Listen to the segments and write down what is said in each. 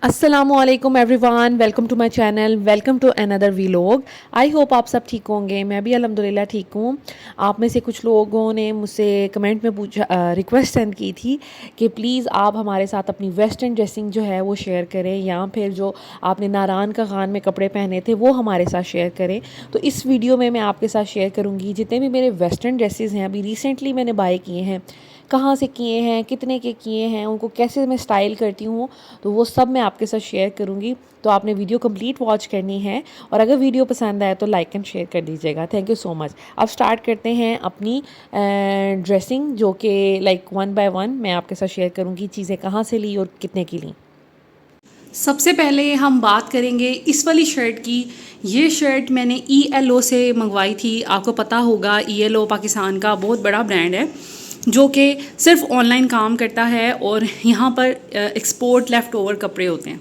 अस्सलामुअलैकुम everyone, welcome to my channel, welcome to another vlog. I hope आप सब ठीक होंगे। मैं भी अल्हम्दुलिल्लाह ठीक हूँ। आप में से कुछ लोगों ने मुझसे कमेंट में रिक्वेस्ट सेंड की थी कि प्लीज़ आप हमारे साथ अपनी वेस्टर्न ड्रेसिंग जो है वो शेयर करें, या फिर जो आपने नारान का खान में कपड़े पहने थे वो हमारे साथ शेयर करें। तो इस वीडियो में मैं आपके साथ शेयर करूँगी जितने भी मेरे वेस्टर्न ड्रेसेस हैं, अभी रिसेंटली मैंने बाय किए हैं, कहाँ से किए हैं, कितने के किए हैं, उनको कैसे मैं स्टाइल करती हूँ, तो वो सब मैं आपके साथ शेयर करूँगी। तो आपने वीडियो कंप्लीट वॉच करनी है, और अगर वीडियो पसंद आए तो लाइक एंड शेयर कर दीजिएगा। Thank you so much. अब स्टार्ट करते हैं अपनी ड्रेसिंग, जो कि लाइक वन बाय वन मैं आपके साथ शेयर करूँगी चीज़ें कहाँ से ली और कितने की ली। सबसे पहले हम बात करेंगे इस वाली शर्ट की। ये शर्ट मैंने ELO से मंगवाई थी। आपको पता होगा ELO पाकिस्तान का बहुत बड़ा ब्रांड है जो कि सिर्फ ऑनलाइन काम करता है और यहाँ पर एक्सपोर्ट लेफ़्ट ओवर कपड़े होते हैं।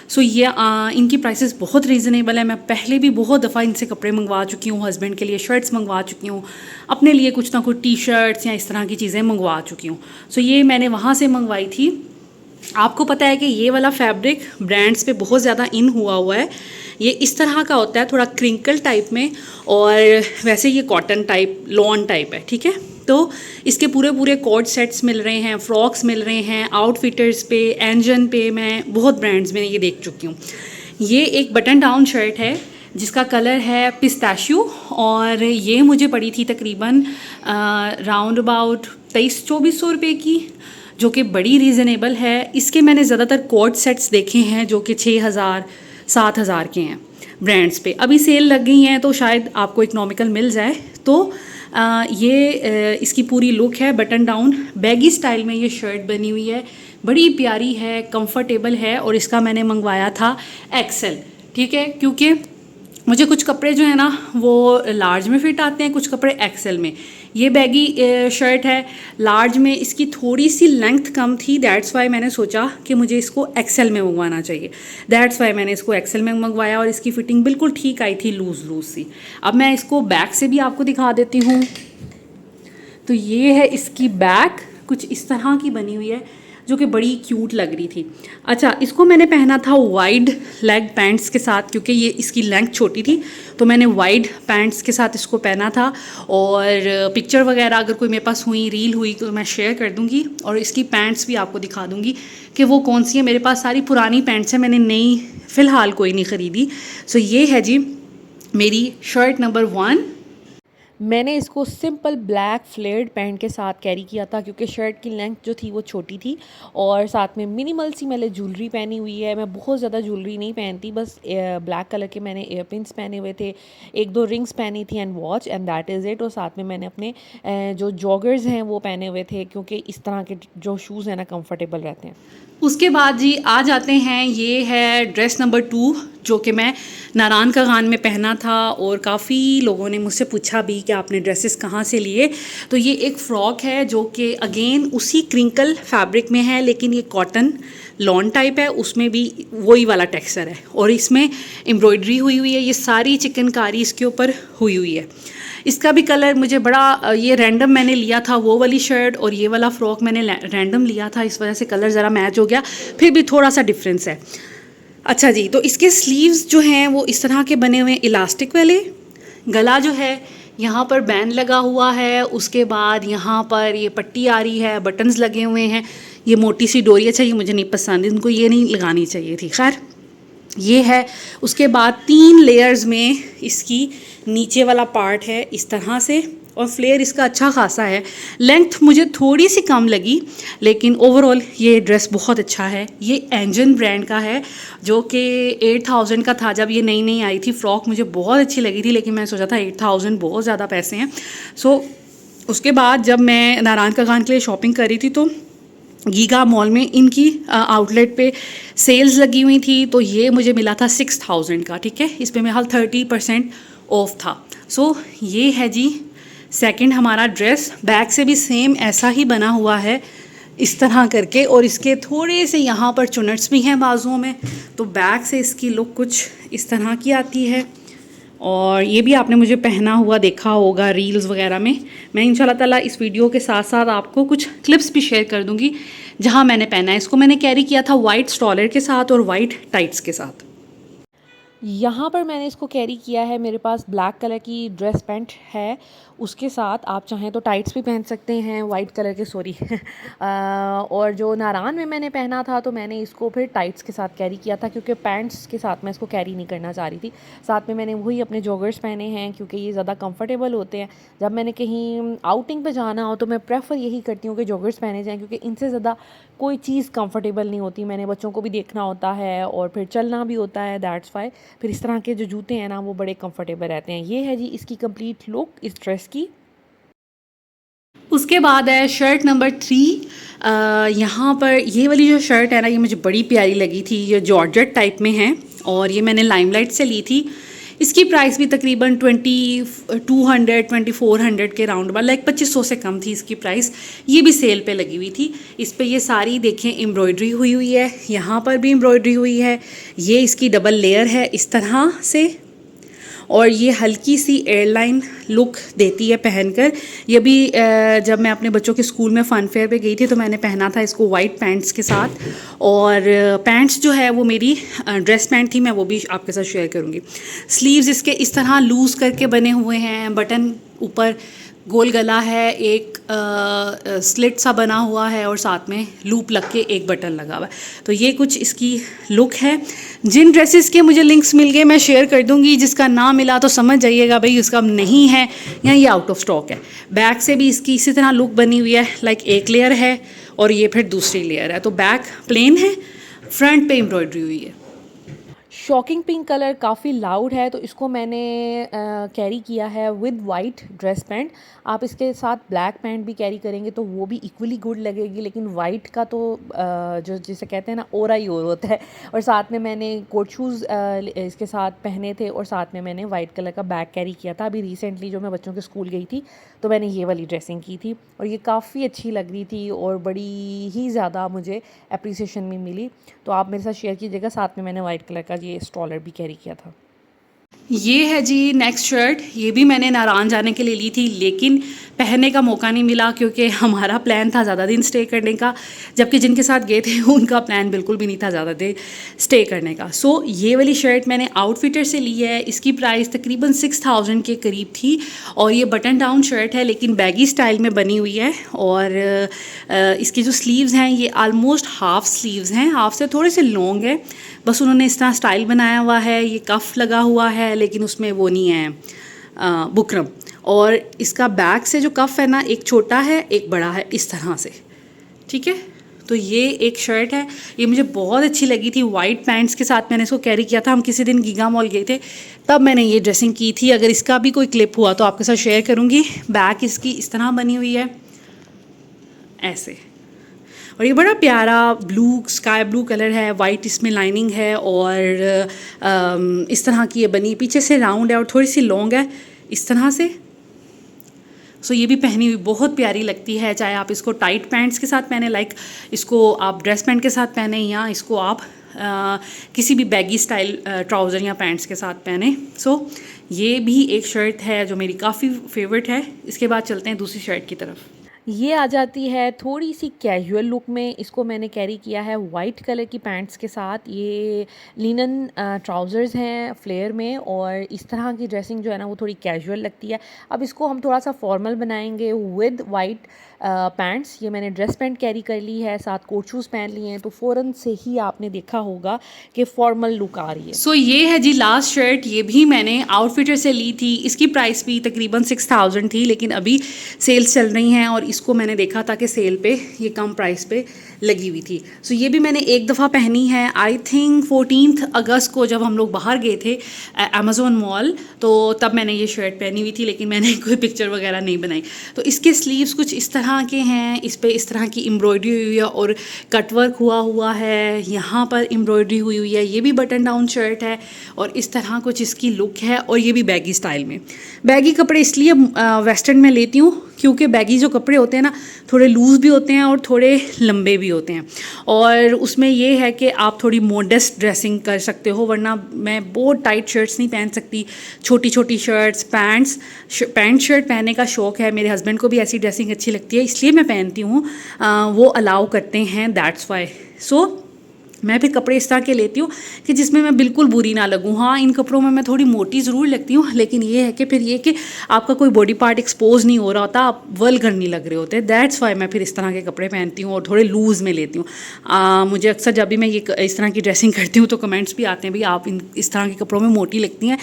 सो ये इनकी प्राइसेस बहुत रीज़नेबल है। मैं पहले भी बहुत दफ़ा इनसे कपड़े मंगवा चुकी हूँ, हस्बैंड के लिए शर्ट्स मंगवा चुकी हूँ, अपने लिए कुछ ना कुछ टी शर्ट्स या इस तरह की चीज़ें मंगवा चुकी हूँ। सो ये मैंने वहाँ से मंगवाई थी। आपको पता है कि ये वाला फैब्रिक ब्रांड्स पे बहुत ज़्यादा इन हुआ है। ये इस तरह का होता है, थोड़ा क्रिंकल टाइप में, और वैसे ये कॉटन टाइप लॉन टाइप है, ठीक है। तो इसके पूरे पूरे कोट सेट्स मिल रहे हैं, फ्रॉक्स मिल रहे हैं, आउटफिटर्स पे, एंजन पे, मैं बहुत ब्रांड्स में ये देख चुकी हूँ। ये एक बटन डाउन शर्ट है जिसका कलर है पिस्ताशियो, और ये मुझे पड़ी थी तकरीबन राउंड अबाउट 2300-2400 रुपये की, जो कि बड़ी रीज़नेबल है। इसके मैंने ज़्यादातर कोट सेट्स देखे हैं जो कि 6000-7000 के हैं ब्रांड्स पे। अभी सेल लग गई हैं तो शायद आपको इकोनॉमिकल मिल जाए। तो इसकी पूरी लुक है बटन डाउन बैगी स्टाइल में। ये शर्ट बनी हुई है, बड़ी प्यारी है, कंफर्टेबल है, और इसका मैंने मंगवाया था XL, ठीक है, क्योंकि मुझे कुछ कपड़े जो है ना वो लार्ज में फिट आते हैं, कुछ कपड़े XL में। ये बैगी शर्ट है, लार्ज में इसकी थोड़ी सी लेंथ कम थी, दैट्स वाई मैंने सोचा कि मुझे इसको XL में मंगवाना चाहिए। दैट्स वाई मैंने इसको XL में मंगवाया, और इसकी फ़िटिंग बिल्कुल ठीक आई थी, लूज़ लूज़ सी। अब मैं इसको बैक से भी आपको दिखा देती हूँ। तो ये है इसकी बैक, कुछ इस तरह की बनी हुई है जो कि बड़ी क्यूट लग रही थी। अच्छा, इसको मैंने पहना था वाइड लेग पैंट्स के साथ, क्योंकि ये इसकी लेंथ छोटी थी तो मैंने वाइड पैंट्स के साथ इसको पहना था। और पिक्चर वगैरह अगर कोई मेरे पास हुई, रील हुई, तो मैं शेयर कर दूँगी, और इसकी पैंट्स भी आपको दिखा दूँगी कि वो कौन सी है। मेरे पास सारी पुरानी पैंट्स हैं, मैंने नई फ़िलहाल कोई नहीं ख़रीदी। सो ये है जी मेरी शर्ट नंबर 1। मैंने इसको सिंपल ब्लैक फ्लेयर्ड पैंट के साथ कैरी किया था, क्योंकि शर्ट की लेंथ जो थी वो छोटी थी, और साथ में मिनिमल सी मैंने ज्वेलरी पहनी हुई है। मैं बहुत ज़्यादा ज्वेलरी नहीं पहनती, बस ब्लैक कलर के मैंने एयरपिन्स पहने हुए थे, 1-2 रिंग्स पहनी थी, and watch, and that is it. और साथ में मैंने अपने जो जॉगर्स हैं वो पहने हुए थे, क्योंकि इस तरह के जो शूज़ हैं ना कंफर्टेबल रहते हैं। उसके बाद जी आ जाते हैं, ये है ड्रेस नंबर 2, जो कि मैं नारान का खान में पहना था, और काफ़ी लोगों ने मुझसे पूछा भी कि आपने ड्रेसेस कहाँ से लिए। तो ये एक फ़्रॉक है जो कि अगेन उसी क्रिंकल फैब्रिक में है, लेकिन ये कॉटन लॉन टाइप है, उसमें भी वही वाला टेक्सचर है, और इसमें एम्ब्रॉयडरी हुई हुई है। ये सारी चिकनकारी इसके ऊपर हुई हुई है। इसका भी कलर मुझे बड़ा, ये रैंडम मैंने लिया था वो वाली शर्ट, और ये वाला फ़्रॉक मैंने रैंडम लिया था, इस वजह से कलर ज़रा मैच हो गया, फिर भी थोड़ा सा डिफरेंस है। अच्छा जी, तो इसके स्लीव्स जो हैं वो इस तरह के बने हुए हैं, इलास्टिक वाले। गला जो है यहाँ पर बैंड लगा हुआ है, उसके बाद यहाँ पर ये पट्टी आ रही है, बटन्स लगे हुए हैं, ये मोटी सी डोरी। अच्छा, ये मुझे नहीं पसंद, इनको ये नहीं लगानी चाहिए थी, खैर ये है। उसके बाद 3 लेयर्स में इसकी नीचे वाला पार्ट है इस तरह से, और फ्लेयर इसका अच्छा खासा है। लेंथ मुझे थोड़ी सी कम लगी, लेकिन ओवरऑल ये ड्रेस बहुत अच्छा है। ये एंजन ब्रांड का है, जो कि 8000 का था जब ये नई नई आई थी। फ्रॉक मुझे बहुत अच्छी लगी थी, लेकिन मैं सोचा था 8000 बहुत ज़्यादा पैसे हैं। सो उसके बाद जब मैं नारायण का खान के लिए शॉपिंग कर रही थी, तो गीगा मॉल में इनकी आउटलेट पे सेल्स लगी हुई थी, तो ये मुझे मिला था 6000 का, ठीक है। इस पर मेरा 30% ऑफ था। सो ये है जी सेकंड हमारा ड्रेस। बैक से भी सेम ऐसा ही बना हुआ है इस तरह करके, और इसके थोड़े से यहाँ पर चुनट्स भी हैं बाजुओं में। तो बैक से इसकी लुक कुछ इस तरह की आती है, और ये भी आपने मुझे पहना हुआ देखा होगा रील्स वगैरह में। मैं इंशाल्लाह ताला इस वीडियो के साथ साथ आपको कुछ क्लिप्स भी शेयर कर दूँगी जहाँ मैंने पहना है। इसको मैंने कैरी किया था वाइट स्टॉलर के साथ और वाइट टाइट्स के साथ। यहाँ पर मैंने इसको कैरी किया है, मेरे पास ब्लैक कलर की ड्रेस पैंट है, उसके साथ आप चाहें तो टाइट्स भी पहन सकते हैं वाइट कलर के, सॉरी और जो नारान में मैंने पहना था तो मैंने इसको फिर टाइट्स के साथ कैरी किया था क्योंकि पैंट्स के साथ मैं इसको कैरी नहीं करना चाह रही थी। साथ में मैंने वही अपने जॉगर्स पहने हैं क्योंकि ये ज़्यादा कंफर्टेबल होते हैं। जब मैंने कहीं आउटिंग पे जाना हो तो मैं प्रेफर यही करती हूँ कि जॉगर्स पहने जाएँ क्योंकि इनसे ज़्यादा कोई चीज़ कंफर्टेबल नहीं होती। मैंने बच्चों को भी देखना होता है और फिर चलना भी होता है, दैट्स वाई फिर इस तरह के जो जूते हैं ना वो बड़े कंफर्टेबल रहते हैं। ये है जी इसकी कंप्लीट लुक इस ड्रेस की। उसके बाद है शर्ट नंबर 3। यहाँ पर ये वाली जो शर्ट है ना ये मुझे बड़ी प्यारी लगी थी। ये जॉर्जेट टाइप में है और ये मैंने लाइमलाइट से ली थी। इसकी प्राइस भी तकरीबन 2400 के राउंड अबाउट, लाइक 2500 से कम थी इसकी प्राइस। ये भी सेल पे लगी हुई थी। इस पे ये सारी देखें एम्ब्रॉयडरी हुई हुई है, यहाँ पर भी एम्ब्रॉयडरी हुई है। ये इसकी डबल लेयर है इस तरह से और ये हल्की सी एयरलाइन लुक देती है पहनकर। ये भी जब मैं अपने बच्चों के स्कूल में फ़न फेयर पे गई थी तो मैंने पहना था इसको वाइट पैंट्स के साथ। और पैंट्स जो है वो मेरी ड्रेस पैंट थी, मैं वो भी आपके साथ शेयर करूँगी। स्लीव्स इसके इस तरह लूज़ करके बने हुए हैं, बटन ऊपर गोल गला है, एक स्लिट सा बना हुआ है और साथ में लूप लग के एक बटन लगा हुआ है। तो ये कुछ इसकी लुक है। जिन ड्रेसेस के मुझे लिंक्स मिल गए मैं शेयर कर दूंगी, जिसका ना मिला तो समझ जाइएगा भाई उसका नहीं है या ये आउट ऑफ स्टॉक है। बैक से भी इसकी इसी तरह लुक बनी हुई है, लाइक एक लेयर है और ये फिर दूसरी लेयर है। तो बैक प्लेन है, फ्रंट पे एम्ब्रॉयडरी हुई है। शॉकिंग पिंक कलर काफ़ी लाउड है तो इसको मैंने कैरी किया है विद वाइट ड्रेस पैंट। आप इसके साथ ब्लैक पैंट भी कैरी करेंगे तो वो भी इक्वली गुड लगेगी, लेकिन वाइट का तो जो जिसे कहते हैं ना ओरा ही और होता है। और साथ में मैंने कोट शूज़ इसके साथ पहने थे और साथ में मैंने वाइट कलर का बैग कैरी किया था। अभी रिसेंटली जो मैं बच्चों के स्कूल गई थी तो मैंने ये वाली ड्रेसिंग की थी और ये काफ़ी अच्छी लग रही थी और बड़ी ही ज़्यादा मुझे अप्रिसिएशन भी मिली। तो आप मेरे साथ शेयर कीजिएगा। साथ में मैंने वाइट कलर का ये स्टॉलर भी कैरी किया था। ये है जी नेक्स्ट शर्ट। ये भी मैंने नारान जाने के लिए ली थी लेकिन पहनने का मौका नहीं मिला क्योंकि हमारा प्लान था ज़्यादा दिन स्टे करने का, जबकि जिनके साथ गए थे उनका प्लान बिल्कुल भी नहीं था ज़्यादा देर स्टे करने का। सो ये वाली शर्ट मैंने आउटफिटर से ली है। इसकी प्राइस तकरीबन 6000 के करीब थी और ये बटन डाउन शर्ट है लेकिन बैगी स्टाइल में बनी हुई है। और इसकी जो स्लीव्स हैं ये आलमोस्ट हाफ स्लीव्स हैं, हाफ से थोड़े से लॉन्ग है, बस उन्होंने इस तरह स्टाइल बनाया हुआ है। ये कफ लगा हुआ है लेकिन उसमें वो नहीं है बुकरम। और इसका बैक से जो कफ है ना एक छोटा है एक बड़ा है इस तरह से, ठीक है। तो ये एक शर्ट है, ये मुझे बहुत अच्छी लगी थी। वाइट पैंट्स के साथ मैंने इसको कैरी किया था। हम किसी दिन गीगा मॉल गए थे तब मैंने ये ड्रेसिंग की थी। अगर इसका भी कोई क्लिप हुआ तो आपके साथ शेयर करूँगी। बैक इसकी इस तरह बनी हुई है ऐसे और ये बड़ा प्यारा ब्लू स्काई ब्लू कलर है, वाइट इसमें लाइनिंग है और इस तरह की ये बनी, पीछे से राउंड है और थोड़ी सी लॉन्ग है इस तरह से। सो ये भी पहनी हुई बहुत प्यारी लगती है, चाहे आप इसको टाइट पैंट्स के साथ पहने, लाइक इसको आप ड्रेस पैंट के साथ पहने या इसको आप किसी भी बैगी स्टाइल ट्राउज़र या पैंट्स के साथ पहने। सो ये भी एक शर्ट है जो मेरी काफ़ी फेवरेट है। इसके बाद चलते हैं दूसरी शर्ट की तरफ। ये आ जाती है थोड़ी सी कैजुअल लुक में। इसको मैंने कैरी किया है वाइट कलर की पैंट्स के साथ। ये लिनन ट्राउज़र्स हैं फ्लेयर में और इस तरह की ड्रेसिंग जो है ना वो थोड़ी कैजुअल लगती है। अब इसको हम थोड़ा सा फॉर्मल बनाएंगे विद वाइट पैंट्स। ये मैंने ड्रेस पैंट कैरी कर ली है, साथ कोट शूज़ पहन लिए हैं, तो फ़ौरन से ही आपने देखा होगा कि फॉर्मल लुक आ रही है। सो ये है जी लास्ट शर्ट। ये भी मैंने आउटफिटर से ली थी। इसकी प्राइस भी तकरीबन 6000 थी लेकिन अभी सेल्स चल रही हैं और इसको मैंने देखा था कि सेल पे ये कम प्राइस पे लगी हुई थी। सो ये भी मैंने एक दफ़ा पहनी है, आई थिंक 14 अगस्त को जब हम लोग बाहर गए थे अमेज़ॉन मॉल, तो तब मैंने ये शर्ट पहनी हुई थी लेकिन मैंने कोई पिक्चर वगैरह नहीं बनाई। तो इसके स्लीव्स कुछ इस तरह के हैं, इस पे इस तरह की एम्ब्रॉयडरी हुई है और कटवर्क हुआ है, यहाँ पर एम्ब्रॉयडरी हुई हुई है। ये भी बटन डाउन शर्ट है और इस तरह कुछ इसकी लुक है और ये भी बैगी स्टाइल में। बैगी कपड़े इसलिए वेस्टर्न में लेती हूँ क्योंकि बैगी जो कपड़े होते हैं ना थोड़े लूज़ भी होते हैं और थोड़े लंबे भी होते हैं, और उसमें ये है कि आप थोड़ी मॉडेस्ट ड्रेसिंग कर सकते हो, वरना मैं बहुत टाइट शर्ट्स नहीं पहन सकती, छोटी छोटी शर्ट्स, पैंट शर्ट पहनने का शौक़ है, मेरे हस्बैंड को भी ऐसी ड्रेसिंग अच्छी लगती है इसलिए मैं पहनती हूँ, वो अलाउ करते हैं, दैट्स वाई। सो मैं फिर कपड़े इस तरह के लेती हूँ कि जिसमें मैं बिल्कुल बुरी ना लगूँ। हाँ, इन कपड़ों में मैं थोड़ी मोटी ज़रूर लगती हूँ, लेकिन ये है कि फिर ये कि आपका कोई बॉडी पार्ट एक्सपोज नहीं हो रहा होता, आप वल्गर नहीं लग रहे होते, दैट्स वाई मैं फिर इस तरह के कपड़े पहनती हूँ और थोड़े लूज़ में लेती हूँ। मुझे अक्सर जब भी मैं ये इस तरह की ड्रेसिंग करती हूँ तो कमेंट्स भी आते हैं, भाई आप इस तरह के कपड़ों में मोटी लगती हैं।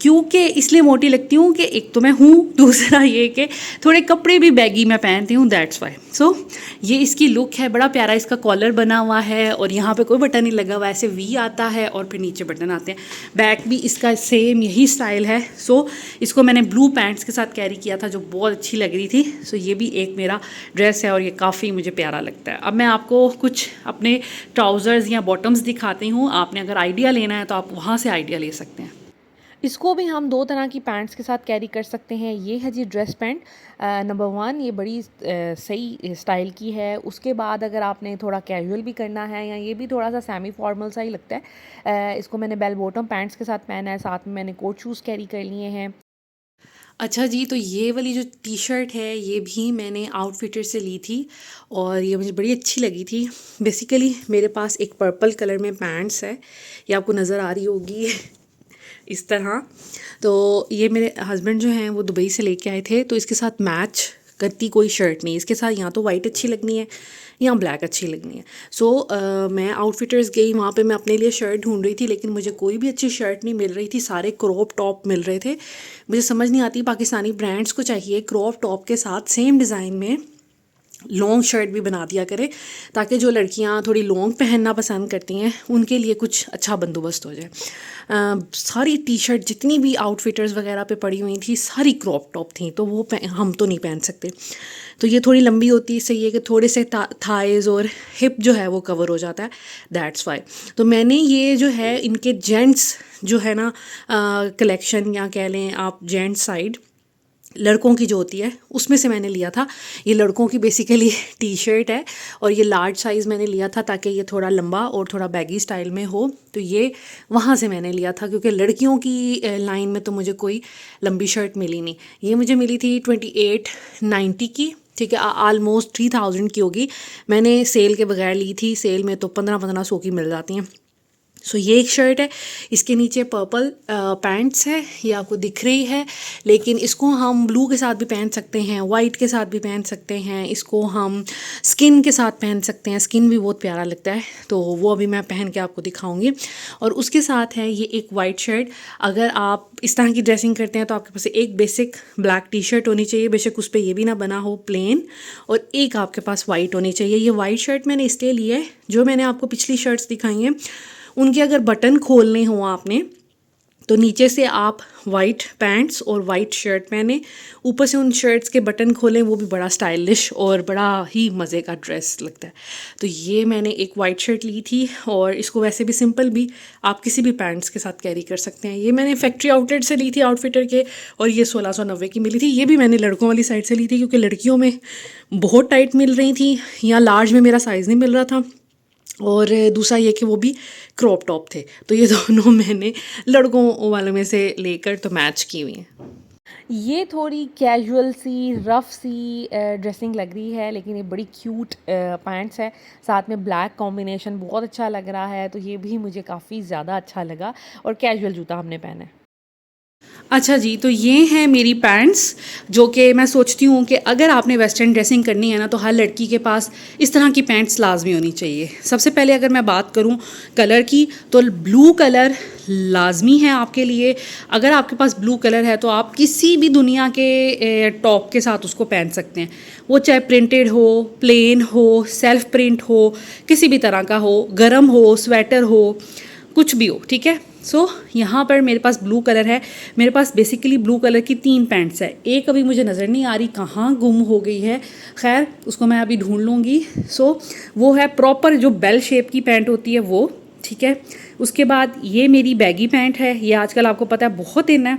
क्योंकि इसलिए मोटी लगती हूँ कि एक तो मैं हूँ, दूसरा ये कि थोड़े कपड़े भी बैगी मैं पहनती हूँ, दैट्स वाई। सो ये इसकी लुक है, बड़ा प्यारा इसका कॉलर बना हुआ है और यहाँ पे कोई बटन नहीं लगा हुआ, ऐसे वी आता है और फिर नीचे बटन आते हैं। बैक भी इसका सेम यही स्टाइल है। सो इसको मैंने ब्लू पैंट्स के साथ कैरी किया था जो बहुत अच्छी लग रही थी। सो ये भी एक मेरा ड्रेस है और ये काफ़ी मुझे प्यारा लगता है। अब मैं आपको कुछ अपने ट्राउज़र्स या बॉटम्स दिखाती हूँ, आपने अगर आइडिया लेना है तो आप वहाँ से आइडिया ले सकते हैं। इसको भी हम 2 तरह की पैंट्स के साथ कैरी कर सकते हैं। ये है जी ड्रेस पैंट नंबर 1, ये बड़ी सही स्टाइल की है। उसके बाद अगर आपने थोड़ा कैजुअल भी करना है या ये भी थोड़ा सा सेमी फॉर्मल सा ही लगता है, इसको मैंने बेल बॉटम पैंट्स के साथ पहना है, साथ में मैंने कोट शूज़ कैरी कर लिए हैं। अच्छा जी, तो ये वाली जो टी शर्ट है ये भी मैंने आउटफिटर से ली थी और ये मुझे बड़ी अच्छी लगी थी। बेसिकली मेरे पास एक पर्पल कलर में पैंट्स है, ये आपको नज़र आ रही होगी इस तरह। तो ये मेरे हस्बैंड जो हैं वो दुबई से लेके आए थे, तो इसके साथ मैच करती कोई शर्ट नहीं, इसके साथ या तो वाइट अच्छी लगनी है या ब्लैक अच्छी लगनी है। सो मैं आउटफिटर्स गई, वहाँ पे मैं अपने लिए शर्ट ढूंढ रही थी, लेकिन मुझे कोई भी अच्छी शर्ट नहीं मिल रही थी, सारे क्रॉप टॉप मिल रहे थे। मुझे समझ नहीं आती, पाकिस्तानी ब्रांड्स को चाहिए क्रॉप टॉप के साथ सेम डिज़ाइन में लॉन्ग शर्ट भी बना दिया करें, ताकि जो लड़कियां थोड़ी लॉन्ग पहनना पसंद करती हैं उनके लिए कुछ अच्छा बंदोबस्त हो जाए। सारी टी शर्ट जितनी भी आउटफिटर्स वगैरह पे पड़ी हुई थी सारी क्रॉप टॉप थी, तो वो हम तो नहीं पहन सकते। तो ये थोड़ी लंबी होती, इससे ये कि थोड़े से थाइज़ और हिप जो है वो कवर हो जाता है, दैट्स वाई। तो मैंने ये जो है इनके जेंट्स जो है ना कलेक्शन, या कह लें आप जेंट्स साइड, लड़कों की जो होती है उसमें से मैंने लिया था। ये लड़कों की बेसिकली टी शर्ट है और ये लार्ज साइज़ मैंने लिया था ताकि ये थोड़ा लंबा और थोड़ा बैगी स्टाइल में हो, तो ये वहाँ से मैंने लिया था, क्योंकि लड़कियों की लाइन में तो मुझे कोई लंबी शर्ट मिली नहीं। ये मुझे मिली थी 2890 की, ठीक है, आलमोस्ट 3000 की होगी। मैंने सेल के बगैर ली थी, सेल में तो 1500 की मिल जाती हैं। सो ये एक शर्ट है, इसके नीचे पर्पल पैंट्स है, ये आपको दिख रही है, लेकिन इसको हम ब्लू के साथ भी पहन सकते हैं, वाइट के साथ भी पहन सकते हैं, इसको हम स्किन के साथ पहन सकते हैं, स्किन भी बहुत प्यारा लगता है, तो वो अभी मैं पहन के आपको दिखाऊंगी। और उसके साथ है ये एक वाइट शर्ट। अगर आप इस तरह की ड्रेसिंग करते हैं तो आपके पास एक बेसिक ब्लैक टी शर्ट होनी चाहिए, बेशक उस पर ये भी ना बना हो, प्लेन, और एक आपके पास वाइट होनी चाहिए। ये वाइट शर्ट मैंने इसलिए ली है, जो मैंने आपको पिछली शर्ट्स दिखाई हैं उनके अगर बटन खोलने हो आपने तो नीचे से आप वाइट पैंट्स और वाइट शर्ट पहने, ऊपर से उन शर्ट्स के बटन खोलें, वो भी बड़ा स्टाइलिश और बड़ा ही मज़े का ड्रेस लगता है। तो ये मैंने एक वाइट शर्ट ली थी और इसको वैसे भी सिंपल भी आप किसी भी पैंट्स के साथ कैरी कर सकते हैं। ये मैंने फैक्ट्री आउटलेट से ली थी आउटफिटर के, और ये 1690 की मिली थी। ये भी मैंने लड़कों वाली साइड से ली थी क्योंकि लड़कियों में बहुत टाइट मिल रही थी, या लार्ज में मेरा साइज़ नहीं मिल रहा था, और दूसरा ये कि वो भी क्रॉप टॉप थे। तो ये दोनों मैंने लड़कों वालों में से लेकर तो मैच की हुई हैं। ये थोड़ी कैजुअल सी रफ़ सी ड्रेसिंग लग रही है, लेकिन ये बड़ी क्यूट पैंट्स है, साथ में ब्लैक कॉम्बिनेशन बहुत अच्छा लग रहा है, तो ये भी मुझे काफ़ी ज़्यादा अच्छा लगा। और कैजुअल जूता हमने पहना है। अच्छा जी, तो ये हैं मेरी पैंट्स, जो कि मैं सोचती हूँ कि अगर आपने वेस्टर्न ड्रेसिंग करनी है ना तो हर लड़की के पास इस तरह की पैंट्स लाजमी होनी चाहिए। सबसे पहले अगर मैं बात करूँ कलर की, तो ब्लू कलर लाजमी है आपके लिए। अगर आपके पास ब्लू कलर है तो आप किसी भी दुनिया के टॉप के साथ उसको पहन सकते हैं, वो चाहे प्रिंटेड हो, प्लेन हो, सेल्फ प्रिंट हो, किसी भी तरह का हो, गर्म हो, स्वेटर हो, कुछ भी हो, ठीक है। सो यहाँ पर मेरे पास ब्लू कलर है। मेरे पास बेसिकली ब्लू कलर की 3 पैंट्स है, एक अभी मुझे नज़र नहीं आ रही कहाँ गुम हो गई है, खैर उसको मैं अभी ढूंढ लूँगी। सो वो है प्रॉपर जो बेल शेप की पैंट होती है वो, ठीक है। उसके बाद ये मेरी बैगी पैंट है, ये आजकल आपको पता है बहुत इन है,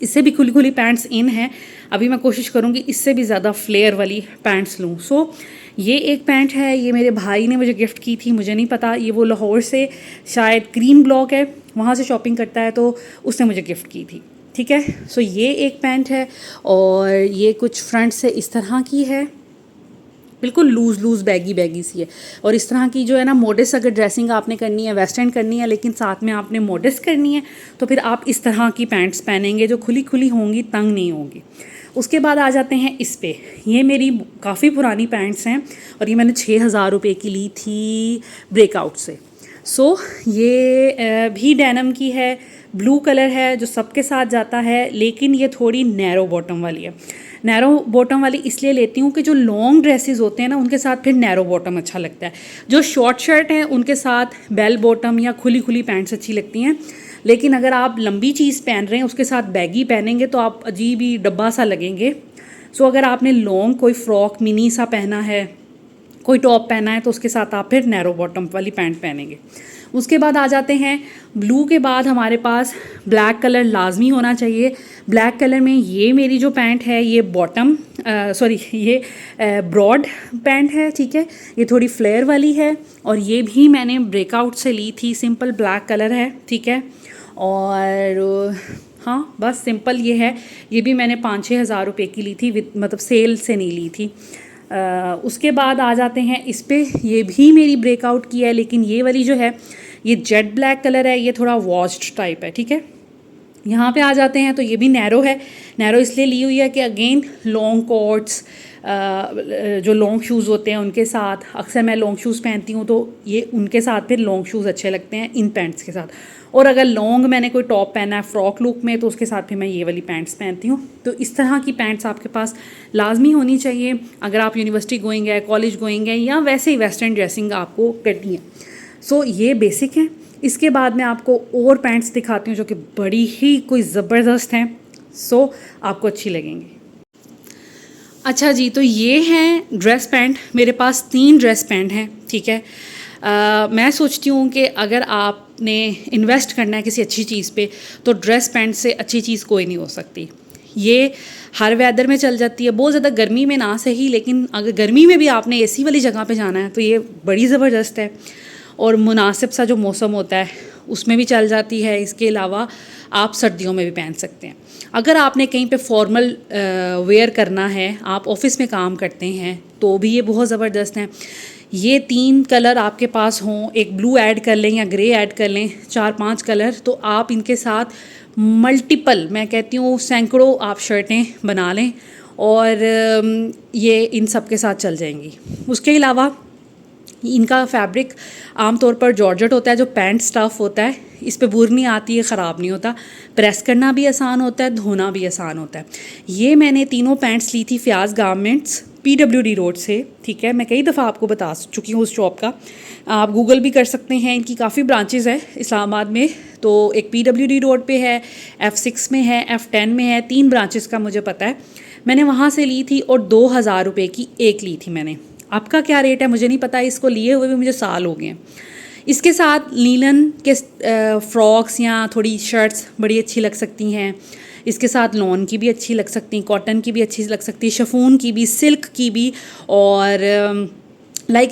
इससे भी खुली खुली पैंट्स इन हैं। अभी मैं कोशिश करूँगी इससे भी ज़्यादा फ्लेयर वाली पैंट्स लूँ। सो ये एक पैंट है, ये मेरे भाई ने मुझे गिफ्ट की थी, मुझे नहीं पता, ये वो लाहौर से शायद क्रीम ब्लॉक है वहाँ से शॉपिंग करता है, तो उसने मुझे गिफ्ट की थी, ठीक है। सो ये एक पैंट है और ये कुछ फ्रंट से इस तरह की है, बिल्कुल लूज़ बैगी सी है। और इस तरह की जो है ना, मॉडेस्ट अगर ड्रेसिंग आपने करनी है, वेस्टर्न करनी है, लेकिन साथ में आपने मॉडेस्ट करनी है, तो फिर आप इस तरह की पैंट्स पहनेंगे जो खुली खुली होंगी, तंग नहीं होंगी। उसके बाद आ जाते हैं इस पे। ये मेरी काफ़ी पुरानी पैंट्स हैं और ये मैंने 6,000 रुपये की ली थी ब्रेकआउट से। सो ये भी डेनिम की है, ब्लू कलर है जो सबके साथ जाता है, लेकिन ये थोड़ी नैरो बॉटम वाली है। नैरो बॉटम वाली इसलिए लेती हूँ कि जो लॉन्ग ड्रेसेस होते हैं ना, उनके साथ फिर नैरो बॉटम अच्छा लगता है। जो शॉर्ट शर्ट हैं उनके साथ बेल बॉटम या खुली खुली पैंट्स अच्छी लगती हैं, लेकिन अगर आप लंबी चीज़ पहन रहे हैं उसके साथ बैगी पहनेंगे तो आप अजीब ही डब्बा सा लगेंगे। सो अगर आपने लॉन्ग कोई फ्रॉक मिनी सा पहना है, कोई टॉप पहना है, तो उसके साथ आप फिर नैरो बॉटम वाली पैंट पहनेंगे। उसके बाद आ जाते हैं ब्लू के बाद हमारे पास ब्लैक कलर लाजमी होना चाहिए। ब्लैक कलर में ये मेरी जो पैंट है, ये ये ब्रॉड पैंट है, ठीक है। ये थोड़ी फ्लेयर वाली है और ये भी मैंने ब्रेकआउट से ली थी। सिंपल ब्लैक कलर है, ठीक है। और हाँ, बस सिंपल ये है। ये भी मैंने 5-6 हज़ार रुपये की ली थी, मतलब सेल से नहीं ली थी। उसके बाद आ जाते हैं इस पे। ये भी मेरी ब्रेकआउट की है, लेकिन ये वाली जो है ये जेट ब्लैक कलर है, ये थोड़ा वॉश्ड टाइप है, ठीक है। यहाँ पे आ जाते हैं तो ये भी नैरो है। नैरो इसलिए ली हुई है कि अगेन लॉन्ग कोट्स, जो लॉन्ग शूज़ होते हैं उनके साथ, अक्सर मैं लॉन्ग शूज़ पहनती हूँ तो ये उनके साथ फिर लॉन्ग शूज़ अच्छे लगते हैं इन पैंट्स के साथ। और अगर लॉन्ग मैंने कोई टॉप पहना है फ्रॉक लुक में, तो उसके साथ फिर मैं ये वाली पैंट्स पहनती हूँ। तो इस तरह की पैंट्स आपके पास लाजमी होनी चाहिए अगर आप यूनिवर्सिटी गोइंग है, कॉलेज गोइंग है, या वैसे ही वेस्टर्न ड्रेसिंग आपको करनी है। सो ये बेसिक है। इसके बाद मैं आपको और पैंट्स दिखाती हूँ जो कि बड़ी ही कोई ज़बरदस्त हैं, सो आपको अच्छी लगेंगी। अच्छा जी, तो ये हैं ड्रेस पैंट। मेरे पास 3 ड्रेस पैंट हैं, ठीक है। मैं सोचती हूँ कि अगर आपने इन्वेस्ट करना है किसी अच्छी चीज़ पे, तो ड्रेस पैंट से अच्छी चीज़ कोई नहीं हो सकती। ये हर वेदर में चल जाती है, बहुत ज़्यादा गर्मी में ना सही, लेकिन अगर गर्मी में भी आपने एसी वाली जगह पे जाना है तो ये बड़ी ज़बरदस्त है। और मुनासिब सा जो मौसम होता है उसमें भी चल जाती है। इसके अलावा आप सर्दियों में भी पहन सकते हैं। अगर आपने कहीं पे फॉर्मल वेयर करना है, आप ऑफिस में काम करते हैं, तो भी ये बहुत ज़बरदस्त हैं। ये 3 कलर आपके पास हों, एक ब्लू ऐड कर लें या ग्रे ऐड कर लें, 4-5 कलर, तो आप इनके साथ मल्टीपल, मैं कहती हूँ सैकड़ों आप शर्टें बना लें और ये इन सब के साथ चल जाएंगी। उसके अलावा इनका फैब्रिक आमतौर पर जॉर्जेट होता है, जो पैंट स्टफ़ होता है, इस पे बुर नहीं आती है, ख़राब नहीं होता, प्रेस करना भी आसान होता है, धोना भी आसान होता है। ये मैंने तीनों पैंट्स ली थी फ़याज़ गारमेंट्स PWD रोड से, ठीक है। मैं कई दफ़ा आपको बता चुकी हूँ उस शॉप का, आप गूगल भी कर सकते हैं। इनकी काफ़ी ब्रांचेस है इस्लामाबाद में, तो एक PWD रोड पे है, F6 में है, F10 में है, 3 ब्रांचेस का मुझे पता है। मैंने वहाँ से ली थी और 2,000 रुपये की एक ली थी मैंने। आपका क्या रेट है मुझे नहीं पता, इसको लिए हुए भी मुझे साल हो गए हैं। इसके साथ लीलन के फ्रॉक्स या थोड़ी शर्ट्स बड़ी अच्छी लग सकती हैं। इसके साथ लॉन की भी अच्छी लग सकती हैं, कॉटन की भी अच्छी लग सकती है, शिफॉन की भी, सिल्क की भी, और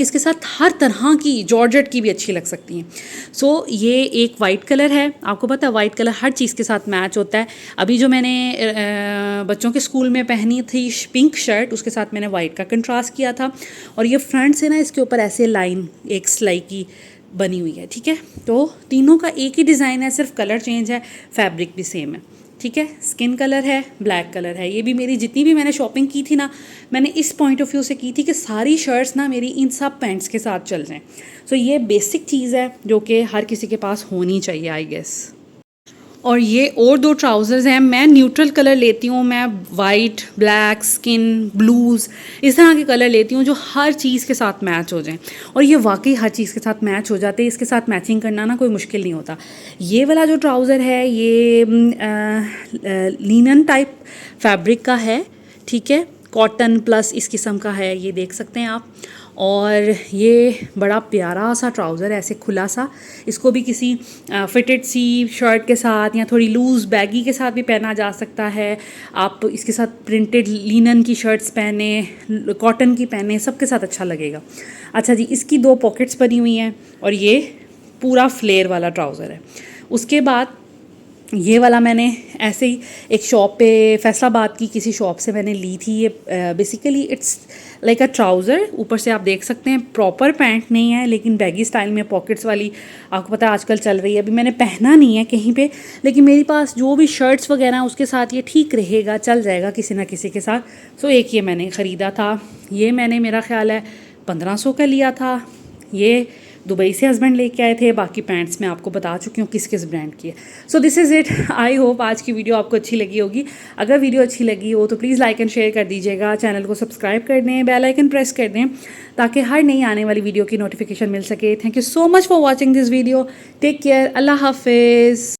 इसके साथ हर तरह की जॉर्जेट की भी अच्छी लग सकती हैं। सो ये एक वाइट कलर है, आपको पता है वाइट कलर हर चीज़ के साथ मैच होता है। अभी जो मैंने बच्चों के स्कूल में पहनी थी पिंक शर्ट, उसके साथ मैंने वाइट का कंट्रास्ट किया था, और ये फ्रंट से ना इसके ऊपर ऐसे लाइन एक सिलाई की बनी हुई है, ठीक है। तो तीनों का एक ही डिज़ाइन है, सिर्फ कलर चेंज है, फैब्रिक भी सेम है, ठीक है। स्किन कलर है, ब्लैक कलर है। ये भी मेरी जितनी भी मैंने शॉपिंग की थी ना, मैंने इस पॉइंट ऑफ व्यू से की थी कि सारी शर्ट्स ना मेरी इन सब पैंट्स के साथ चल जाएं। सो ये बेसिक चीज़ है जो कि हर किसी के पास होनी चाहिए, आई गेस। और ये और 2 ट्राउज़र्स हैं, मैं न्यूट्रल कलर लेती हूँ, मैं वाइट, ब्लैक, स्किन, ब्लूज़, इस तरह के कलर लेती हूँ जो हर चीज़ के साथ मैच हो जाएं, और ये वाकई हर चीज़ के साथ मैच हो जाते हैं। इसके साथ मैचिंग करना ना कोई मुश्किल नहीं होता। ये वाला जो ट्राउज़र है ये लिनन टाइप फैब्रिक का है, ठीक है, कॉटन प्लस इस किस्म का है, ये देख सकते हैं आप। और ये बड़ा प्यारा सा ट्राउज़र है, ऐसे खुला सा। इसको भी किसी फिटेड सी शर्ट के साथ या थोड़ी लूज़ बैगी के साथ भी पहना जा सकता है। आप इसके साथ प्रिंटेड लिनन की शर्ट्स पहने, कॉटन की पहने, सबके साथ अच्छा लगेगा। अच्छा जी, इसकी 2 पॉकेट्स बनी हुई हैं और ये पूरा फ्लेयर वाला ट्राउज़र है। उसके बाद ये वाला मैंने ऐसे ही एक शॉप पे, फैसलाबाद की किसी शॉप से मैंने ली थी। ये basically it's like a trouser, ऊपर से आप देख सकते हैं प्रॉपर पैंट नहीं है लेकिन बैगी स्टाइल में पॉकेट्स वाली, आपको पता है आजकल चल रही है। अभी मैंने पहना नहीं है कहीं पे, लेकिन मेरे पास जो भी शर्ट्स वगैरह हैं उसके साथ ये ठीक रहेगा, चल जाएगा किसी ना किसी के साथ। सो एक ये मैंने ख़रीदा था। ये मैंने, मेरा ख्याल है 1500 का लिया था। ये दुबई से हस्बैंड लेके आए थे। बाकी पैंट्स मैं आपको बता चुकी हूँ किस किस ब्रांड की है। So this is it. I hope आज की वीडियो आपको अच्छी लगी होगी। अगर वीडियो अच्छी लगी हो तो प्लीज़ लाइक एंड शेयर कर दीजिएगा, चैनल को सब्सक्राइब कर दें, बेल आइकन प्रेस कर दें ताकि हर नई आने वाली वीडियो की नोटिफिकेशन मिल सके। Thank you so much for watching this video. Take care. अल्लाह हाफिज़।